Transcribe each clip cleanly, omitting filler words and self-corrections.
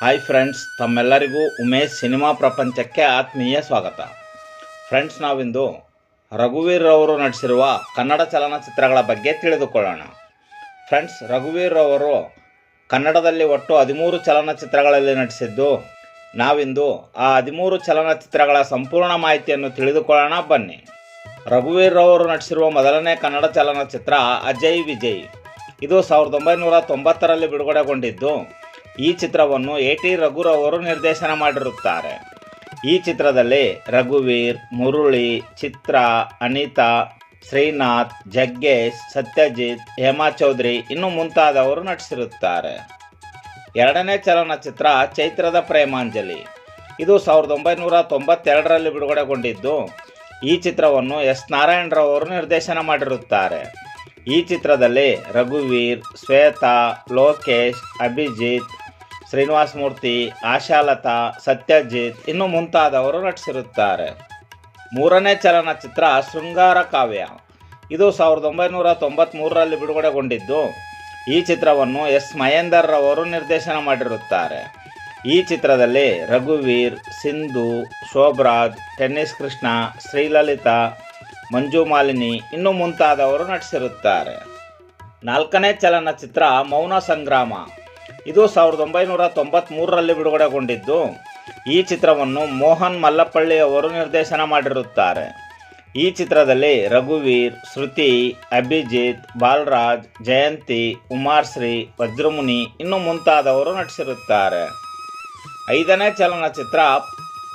Hi friends, ತಮ್ಮೆಲ್ಲರಿಗೂ Umesh cinema ಪ್ರಪಂಚಕ್ಕೆ ಆತ್ಮೀಯ ಸ್ವಾಗತ. ಫ್ರೆಂಡ್ಸ್, ನಾವಿಂದು ರಘುವೀರ್ ಅವರು ನಟಿಸಿರುವ ಕನ್ನಡ ಚಲನಚಿತ್ರಗಳ ಬಗ್ಗೆ ತಿಳಿದುಕೊಳ್ಳೋಣ. ಫ್ರೆಂಡ್ಸ್, ರಘುವೀರ್ ಅವರು ಕನ್ನಡದಲ್ಲಿ ಒಟ್ಟು 13 ಚಲನಚಿತ್ರಗಳಲ್ಲಿ ನಟಿಸಿದ್ದು. ನಾವಿಂದು ಆ 13 ಚಲನಚಿತ್ರಗಳ ಸಂಪೂರ್ಣ ಮಾಹಿತಿಯನ್ನು ತಿಳಿದುಕೊಳ್ಳೋಣ. ಬನ್ನಿ. ರಘುವೀರ್ ಅವರು ನಟಿಸಿರುವ ಮೊದಲನೇ ಕನ್ನಡ ಚಲನಚಿತ್ರ ಅಜಯ್ ವಿಜಯ್. ಇದು 1990ರಲ್ಲಿ ಬಿಡುಗಡೆಗೊಂಡಿದ್ದು. ಈ ಚಿತ್ರವನ್ನು ಎ.ಟಿ. ರಘುರವರು ನಿರ್ದೇಶನ ಮಾಡಿರುತ್ತಾರೆ. ಈ ಚಿತ್ರದಲ್ಲಿ ರಘುವೀರ್, ಮುರಳಿ, ಚಿತ್ರ, ಅನಿತಾ, ಶ್ರೀನಾಥ್, ಜಗ್ಗೇಶ್, ಸತ್ಯಜಿತ್, ಹೇಮಾ ಚೌಧರಿ ಇನ್ನು ಮುಂತಾದವರು ನಟಿಸಿರುತ್ತಾರೆ. ಎರಡನೇ ಚಲನಚಿತ್ರ ಚೈತ್ರದ ಪ್ರೇಮಾಂಜಲಿ. ಇದು 1992ರಲ್ಲಿ ಬಿಡುಗಡೆಗೊಂಡಿದ್ದು. ಈ ಚಿತ್ರವನ್ನು ಎಸ್ ನಾರಾಯಣರವರು ನಿರ್ದೇಶನ ಮಾಡಿರುತ್ತಾರೆ. ಈ ಚಿತ್ರದಲ್ಲಿ ರಘುವೀರ್, ಶ್ವೇತಾ, ಲೋಕೇಶ್, ಅಭಿಜಿತ್, ಶ್ರೀನಿವಾಸ ಮೂರ್ತಿ, ಆಶಾಲತಾ, ಸತ್ಯಜಿತ್ ಇನ್ನು ಮುಂತಾದವರು ನಟಿಸಿರುತ್ತಾರೆ. ಮೂರನೇ ಚಲನಚಿತ್ರ ಶೃಂಗಾರ ಕಾವ್ಯ. ಇದು 1993ರಲ್ಲಿ ಬಿಡುಗಡೆಗೊಂಡಿದ್ದು. ಈ ಚಿತ್ರವನ್ನು ಎಸ್ ಮಹೇಂದರ್ ರವರು ನಿರ್ದೇಶನ ಮಾಡಿರುತ್ತಾರೆ. ಈ ಚಿತ್ರದಲ್ಲಿ ರಘುವೀರ್, ಸಿಂಧು, ಶೋಭರಾಜ್, ಟೆನ್ನಿಸ್ ಕೃಷ್ಣ, ಶ್ರೀಲಲಿತಾ, ಮಂಜು ಮಾಲಿನಿ ಇನ್ನು ಮುಂತಾದವರು ನಟಿಸಿರುತ್ತಾರೆ. ನಾಲ್ಕನೇ ಚಲನಚಿತ್ರ ಮೌನ ಸಂಗ್ರಾಮ. ಇದು 1993ರಲ್ಲಿ ಬಿಡುಗಡೆಗೊಂಡಿದ್ದು. ಈ ಚಿತ್ರವನ್ನು ಮೋಹನ್ ಮಲ್ಲಪಳ್ಳಿ ಅವರು ನಿರ್ದೇಶನ ಮಾಡಿರುತ್ತಾರೆ. ಈ ಚಿತ್ರದಲ್ಲಿ ರಘುವೀರ್, ಶ್ರುತಿ, ಅಭಿಜಿತ್, ಬಾಲರಾಜ್, ಜಯಂತಿ, ಉಮಾಶ್ರೀ, ವಜ್ರಮುನಿ ಇನ್ನು ಮುಂತಾದವರು ನಟಿಸಿರುತ್ತಾರೆ. ಐದನೇ ಚಲನಚಿತ್ರ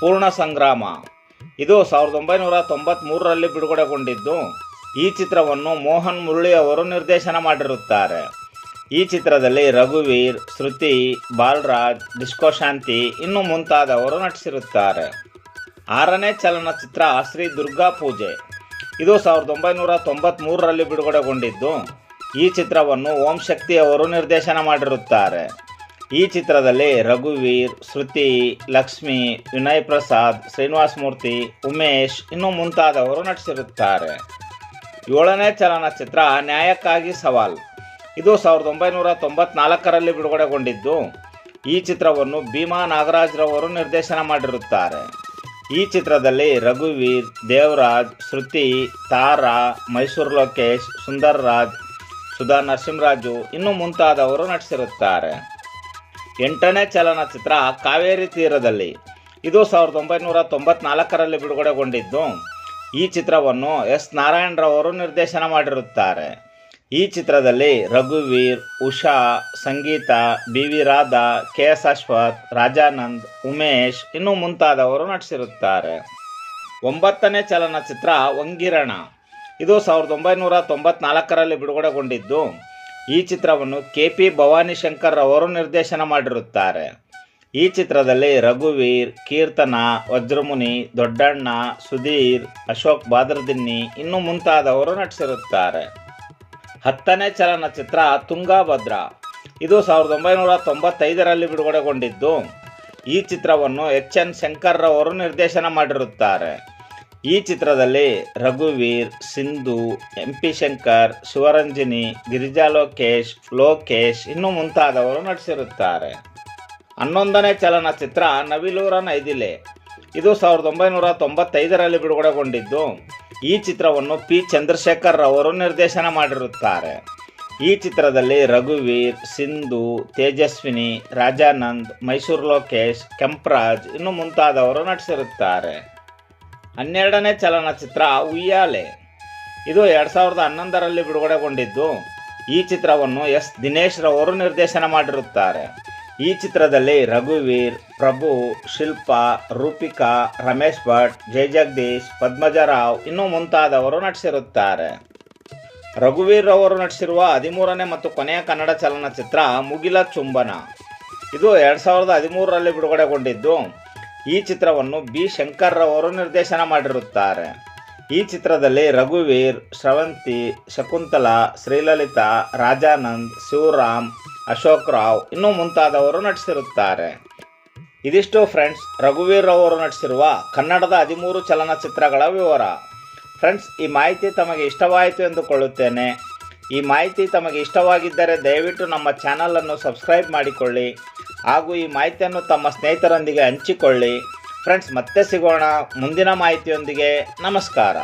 ಪೂರ್ಣ ಸಂಗ್ರಾಮ. ಇದು 1993ರಲ್ಲಿ ಬಿಡುಗಡೆಗೊಂಡಿದ್ದು. ಈ ಚಿತ್ರವನ್ನು ಮೋಹನ್ ಮುರಳಿ ಅವರು ನಿರ್ದೇಶನ ಮಾಡಿರುತ್ತಾರೆ. ಈ ಚಿತ್ರದಲ್ಲಿ ರಘುವೀರ್, ಶ್ರುತಿ, ಬಾಲರಾಜ್, ಡಿಸ್ಕೋ ಶಾಂತಿ ಇನ್ನು ಮುಂತಾದವರು ನಟಿಸಿರುತ್ತಾರೆ. ಆರನೇ ಚಲನಚಿತ್ರ ಶ್ರೀ ದುರ್ಗಾ ಪೂಜೆ. ಇದು 1993ರಲ್ಲಿ ಬಿಡುಗಡೆಗೊಂಡಿದ್ದು. ಈ ಚಿತ್ರವನ್ನು ಓಂ ಶಕ್ತಿ ಅವರು ನಿರ್ದೇಶನ ಮಾಡಿರುತ್ತಾರೆ. ಈ ಚಿತ್ರದಲ್ಲಿ ರಘುವೀರ್, ಶ್ರುತಿ, ಲಕ್ಷ್ಮಿ, ವಿನಯ್ ಪ್ರಸಾದ್, ಶ್ರೀನಿವಾಸ ಮೂರ್ತಿ, ಉಮೇಶ್ ಇನ್ನು ಮುಂತಾದವರು ನಟಿಸಿರುತ್ತಾರೆ. ಏಳನೇ ಚಲನಚಿತ್ರ ನ್ಯಾಯಕ್ಕಾಗಿ ಸವಾಲ್. ಇದು 1994ರಲ್ಲಿ ಬಿಡುಗಡೆಗೊಂಡಿದ್ದು. ಈ ಚಿತ್ರವನ್ನು ಭೀಮಾ ನಾಗರಾಜ್ರವರು ನಿರ್ದೇಶನ ಮಾಡಿರುತ್ತಾರೆ. ಈ ಚಿತ್ರದಲ್ಲಿ ರಘುವೀರ್, ದೇವರಾಜ್, ಶ್ರುತಿ, ತಾರಾ, ಮೈಸೂರು ಲೋಕೇಶ್, ಸುಂದರ್ ರಾಜ್, ಸುಧಾ ನರಸಿಂಹರಾಜು ಇನ್ನು ಮುಂತಾದವರು ನಟಿಸಿರುತ್ತಾರೆ. ಎಂಟನೇ ಚಲನಚಿತ್ರ ಕಾವೇರಿ ತೀರದಲ್ಲಿ. ಇದು 1994ರಲ್ಲಿ ಬಿಡುಗಡೆಗೊಂಡಿದ್ದು. ಈ ಚಿತ್ರವನ್ನು ಎಸ್ ನಾರಾಯಣರವರು ನಿರ್ದೇಶನ ಮಾಡಿರುತ್ತಾರೆ. ಈ ಚಿತ್ರದಲ್ಲಿ ರಘುವೀರ್, ಉಷಾ, ಸಂಗೀತ, ಬಿ.ವಿ. ರಾಧಾ, ಕೆ.ಎಸ್. ಅಶ್ವಥ್, ರಾಜಾನಂದ್, ಉಮೇಶ್ ಇನ್ನು ಮುಂತಾದವರು ನಟಿಸಿರುತ್ತಾರೆ. ಒಂಬತ್ತನೇ ಚಲನಚಿತ್ರ ವಂಗಿರಣ. ಇದು 1994ರಲ್ಲಿ ಬಿಡುಗಡೆಗೊಂಡಿದ್ದು. ಈ ಚಿತ್ರವನ್ನು ಕೆ.ಪಿ. ಭವಾನಿ ಶಂಕರ್ ಅವರು ನಿರ್ದೇಶನ ಮಾಡಿರುತ್ತಾರೆ. ಈ ಚಿತ್ರದಲ್ಲಿ ರಘುವೀರ್, ಕೀರ್ತನ, ವಜ್ರಮುನಿ, ದೊಡ್ಡಣ್ಣ, ಸುಧೀರ್, ಅಶೋಕ್ ಬಾದರ್ದಿನ್ನಿ ಇನ್ನು ಮುಂತಾದವರು ನಟಿಸಿರುತ್ತಾರೆ. ಹತ್ತನೇ ಚಲನಚಿತ್ರ ತುಂಗಾಭದ್ರಾ. ಇದು 1995ರಲ್ಲಿ ಬಿಡುಗಡೆಗೊಂಡಿದ್ದು. ಈ ಚಿತ್ರವನ್ನು ಎಚ್ ಎನ್ ಶಂಕರ್ ರವರು ನಿರ್ದೇಶನ ಮಾಡಿರುತ್ತಾರೆ. ಈ ಚಿತ್ರದಲ್ಲಿ ರಘುವೀರ್, ಸಿಂಧು, ಎಂ.ಪಿ. ಶಂಕರ್, ಶಿವರಂಜನಿ, ಗಿರಿಜಾ ಲೋಕೇಶ್ ಇನ್ನು ಮುಂತಾದವರು ನಟಿಸಿರುತ್ತಾರೆ. 11ನೇ ಚಲನಚಿತ್ರ ನವಿಲೂರ ನೈದಿಲೆ. ಇದು 1995ರಲ್ಲಿ ಬಿಡುಗಡೆಗೊಂಡಿದ್ದು. ಈ ಚಿತ್ರವನ್ನು ಪಿ. ಚಂದ್ರಶೇಖರ್ ಅವರು ನಿರ್ದೇಶನ ಮಾಡಿರುತ್ತಾರೆ. ಈ ಚಿತ್ರದಲ್ಲಿ ರಘುವೀರ್, ಸಿಂಧು, ತೇಜಸ್ವಿನಿ, ರಾಜಾನಂದ್, ಮೈಸೂರು ಲೋಕೇಶ್, ಕೆಂಪರಾಜ್ ಇನ್ನು ಮುಂತಾದವರು ನಟಿಸಿರುತ್ತಾರೆ. 12ನೇ ಚಲನಚಿತ್ರ ಉಯ್ಯಾಲೆ. ಇದು 2011ರಲ್ಲಿ ಬಿಡುಗಡೆಗೊಂಡಿದ್ದು. ಈ ಚಿತ್ರವನ್ನು ಎಸ್ ದಿನೇಶ್ ರವರು ನಿರ್ದೇಶನ ಮಾಡಿರುತ್ತಾರೆ. ಈ ಚಿತ್ರದಲ್ಲಿ ರಘುವೀರ್, ಪ್ರಭು, ಶಿಲ್ಪಾ, ರೂಪಿಕಾ, ರಮೇಶ್ ಭಟ್, ಜಗದೀಶ್, ಪದ್ಮಜರಾವ್ ಇನ್ನು ಮುಂತಾದವರು ನಟಿಸಿರುತ್ತಾರೆ. ರಘುವೀರ್ ಅವರು ನಟಿಸಿರುವ 13ನೇ ಮತ್ತು ಕೊನೆಯ ಕನ್ನಡ ಚಲನಚಿತ್ರ ಮುಗಿಲ ಚುಂಬನ. ಇದು 2013ರಲ್ಲಿ ಬಿಡುಗಡೆಗೊಂಡಿದ್ದು. ಈ ಚಿತ್ರವನ್ನು ಬಿ. ಶಂಕರ್ ರವರು ನಿರ್ದೇಶನ ಮಾಡಿರುತ್ತಾರೆ. ಈ ಚಿತ್ರದಲ್ಲಿ ರಘುವೀರ್, ಶ್ರವಂತಿ, ಶಕುಂತಲಾ, ಶ್ರೀಲಲಿತಾ, ರಾಜಾನಂದ್, ಶಿವರಾಮ್, ಅಶೋಕ್ ರಾವ್ ಇನ್ನು ಮುಂತಾದವರು ನಟಿಸಿರುತ್ತಾರೆ. ಇದಿಷ್ಟು ಫ್ರೆಂಡ್ಸ್, ರಘುವೀರ್ ಅವರು ನಟಿಸಿರುವ ಕನ್ನಡದ 13 ಚಲನಚಿತ್ರಗಳ ವಿವರ. ಫ್ರೆಂಡ್ಸ್, ಈ ಮಾಹಿತಿ ತಮಗೆ ಇಷ್ಟವಾಯಿತು ಎಂದುಕೊಳ್ಳುತ್ತೇನೆ. ಈ ಮಾಹಿತಿ ತಮಗೆ ಇಷ್ಟವಾಗಿದ್ದರೆ ದಯವಿಟ್ಟು ನಮ್ಮ ಚಾನಲನ್ನು ಸಬ್ಸ್ಕ್ರೈಬ್ ಮಾಡಿಕೊಳ್ಳಿ. ಹಾಗೂ ಈ ಮಾಹಿತಿಯನ್ನು ತಮ್ಮ ಸ್ನೇಹಿತರೊಂದಿಗೆ ಹಂಚಿಕೊಳ್ಳಿ. ಫ್ರೆಂಡ್ಸ್, ಮತ್ತೆ ಸಿಗೋಣ ಮುಂದಿನ ಮಾಹಿತಿಯೊಂದಿಗೆ. ನಮಸ್ಕಾರ.